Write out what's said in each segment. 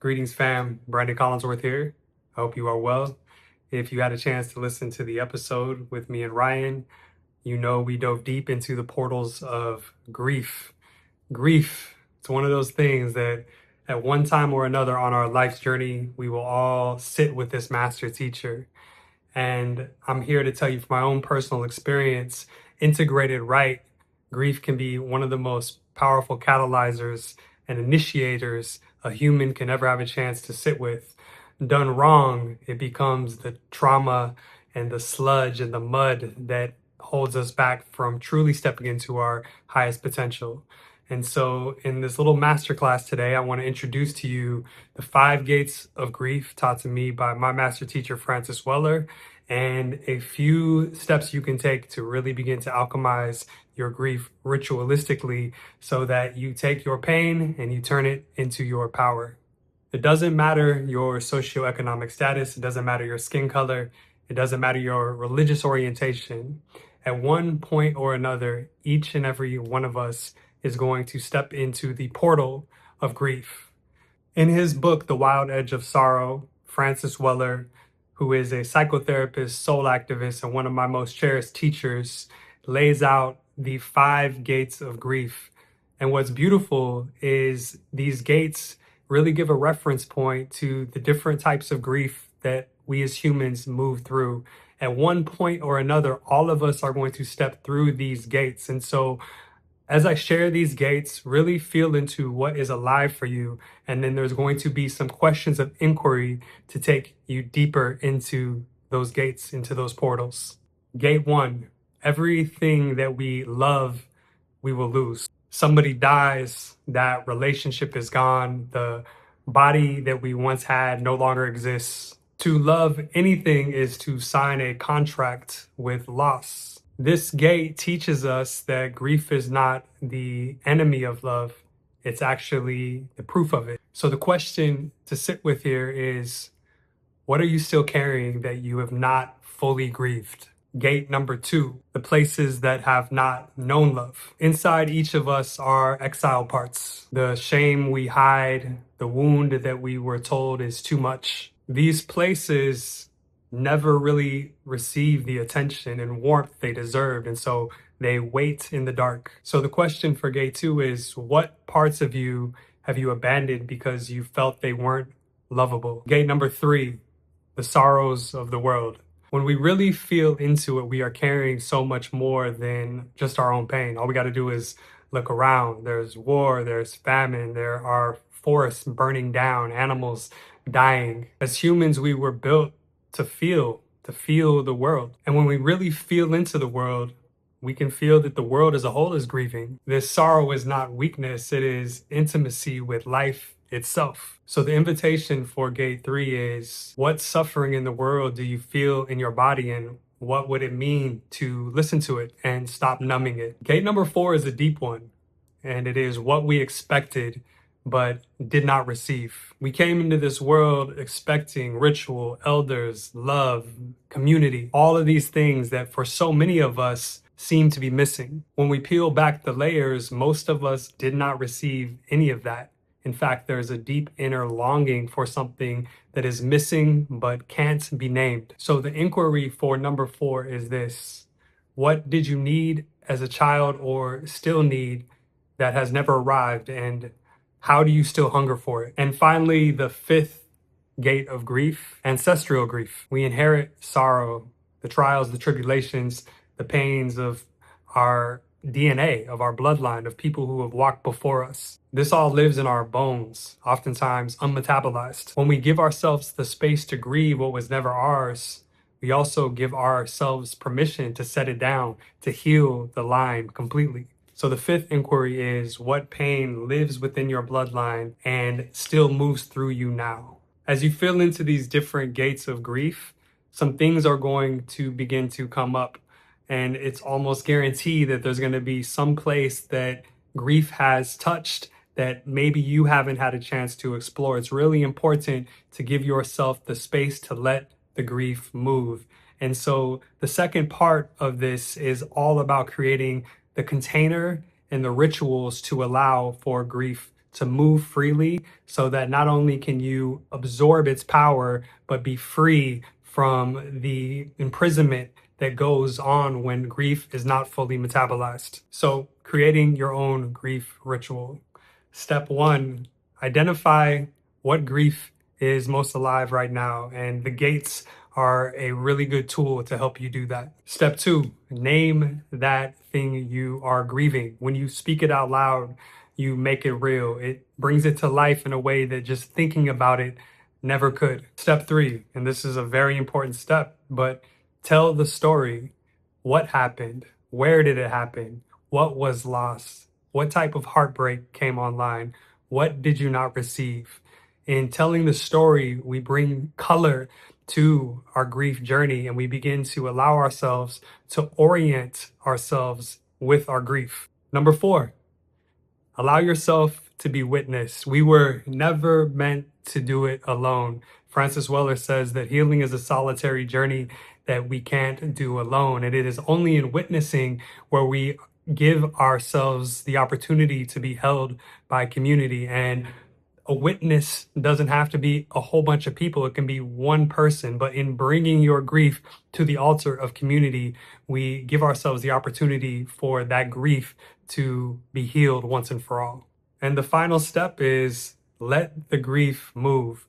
Greetings, fam. Branden Collinsworth here. I hope you are well. If you had a chance to listen to the episode with me and Ryan, you know we dove deep into the portals of grief. Grief, it's one of those things that at one time or another on our life's journey, we will all sit with this master teacher. And I'm here to tell you from my own personal experience, integrated right, grief can be one of the most powerful catalyzers and initiators a human can ever have a chance to sit with. Done wrong, it becomes the trauma and the sludge and the mud that holds us back from truly stepping into our highest potential. And so in this little masterclass today, I want to introduce to you the 5 gates of grief taught to me by my master teacher, Francis Weller, and a few steps you can take to really begin to alchemize your grief ritualistically so that you take your pain and you turn it into your power. It doesn't matter your socioeconomic status. It doesn't matter your skin color. It doesn't matter your religious orientation. At one point or another, each and every one of us is going to step into the portal of grief. In his book, The Wild Edge of Sorrow, Francis Weller, who is a psychotherapist, soul activist, and one of my most cherished teachers, lays out the 5 gates of grief. And what's beautiful is these gates really give a reference point to the different types of grief that we as humans move through. At one point or another, all of us are going to step through these gates. And so as I share these gates, really feel into what is alive for you. And then there's going to be some questions of inquiry to take you deeper into those gates, into those portals. Gate 1, everything that we love, we will lose. Somebody dies, that relationship is gone. The body that we once had no longer exists. To love anything is to sign a contract with loss. This gate teaches us that grief is not the enemy of love. It's actually the proof of it. So the question to sit with here is, what are you still carrying that you have not fully grieved? Gate number 2, the places that have not known love. Inside each of us are exile parts. The shame we hide, the wound that we were told is too much. These places never really receive the attention and warmth they deserved, and so they wait in the dark. So the question for gate 2 is, what parts of you have you abandoned because you felt they weren't lovable? Gate number 3, the sorrows of the world. When we really feel into it, we are carrying so much more than just our own pain. All we got to do is look around. There's war, there's famine, there are forests burning down, animals dying. As humans, we were built to feel the world. And when we really feel into the world, we can feel that the world as a whole is grieving. This sorrow is not weakness, it is intimacy with life itself. So the invitation for gate 3 is, what suffering in the world do you feel in your body, and what would it mean to listen to it and stop numbing it? Gate number 4 is a deep one, and it is what we expected but did not receive. We came into this world expecting ritual, elders, love, community, all of these things that for so many of us seem to be missing. When we peel back the layers, most of us did not receive any of that. In fact, there's a deep inner longing for something that is missing but can't be named. So the inquiry for number 4 is this: what did you need as a child or still need that has never arrived, and how do you still hunger for it? And finally, the 5th gate of grief, ancestral grief. We inherit sorrow, the trials, the tribulations, the pains of our DNA, of our bloodline, of people who have walked before us. This all lives in our bones, oftentimes unmetabolized. When we give ourselves the space to grieve what was never ours, we also give ourselves permission to set it down, to heal the line completely. So the 5th inquiry is, what pain lives within your bloodline and still moves through you now? As you feel into these different gates of grief, some things are going to begin to come up, and it's almost guaranteed that there's going to be some place that grief has touched that maybe you haven't had a chance to explore. It's really important to give yourself the space to let the grief move. And so the second part of this is all about creating the container and the rituals to allow for grief to move freely so that not only can you absorb its power, but be free from the imprisonment that goes on when grief is not fully metabolized. So creating your own grief ritual. Step one, identify what grief is most alive right now, and the gates are a really good tool to help you do that. Step two, name that thing you are grieving. When you speak it out loud, you make it real. It brings it to life in a way that just thinking about it never could. Step three, and this is a very important step, but tell the story. What happened? Where did it happen? What was lost? What type of heartbreak came online? What did you not receive? In telling the story, we bring color to our grief journey, and we begin to allow ourselves to orient ourselves with our grief. Number four, allow yourself to be witnessed. We were never meant to do it alone. Francis Weller says that healing is a solitary journey that we can't do alone. And it is only in witnessing where we give ourselves the opportunity to be held by community. And a witness doesn't have to be a whole bunch of people. It can be one person. But in bringing your grief to the altar of community, we give ourselves the opportunity for that grief to be healed once and for all. And the final step is let the grief move.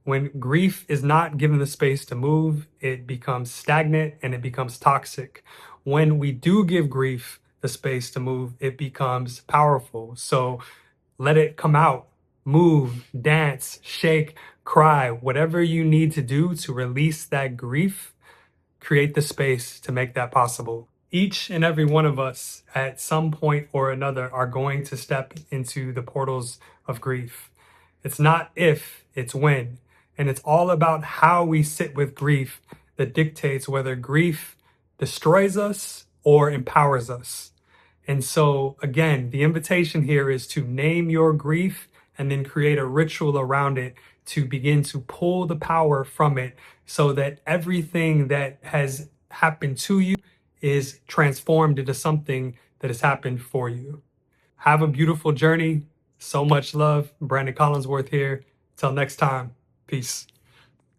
When grief is not given the space to move, it becomes stagnant and it becomes toxic. When we do give grief the space to move, it becomes powerful. So let it come out. Move, dance, shake, cry, whatever you need to do to release that grief, create the space to make that possible. Each and every one of us at some point or another are going to step into the portals of grief. It's not if, it's when. And it's all about how we sit with grief that dictates whether grief destroys us or empowers us. And so, again, the invitation here is to name your grief and then create a ritual around it to begin to pull the power from it so that everything that has happened to you is transformed into something that has happened for you. Have a beautiful journey. So much love. Branden Collinsworth here. Till next time. Peace.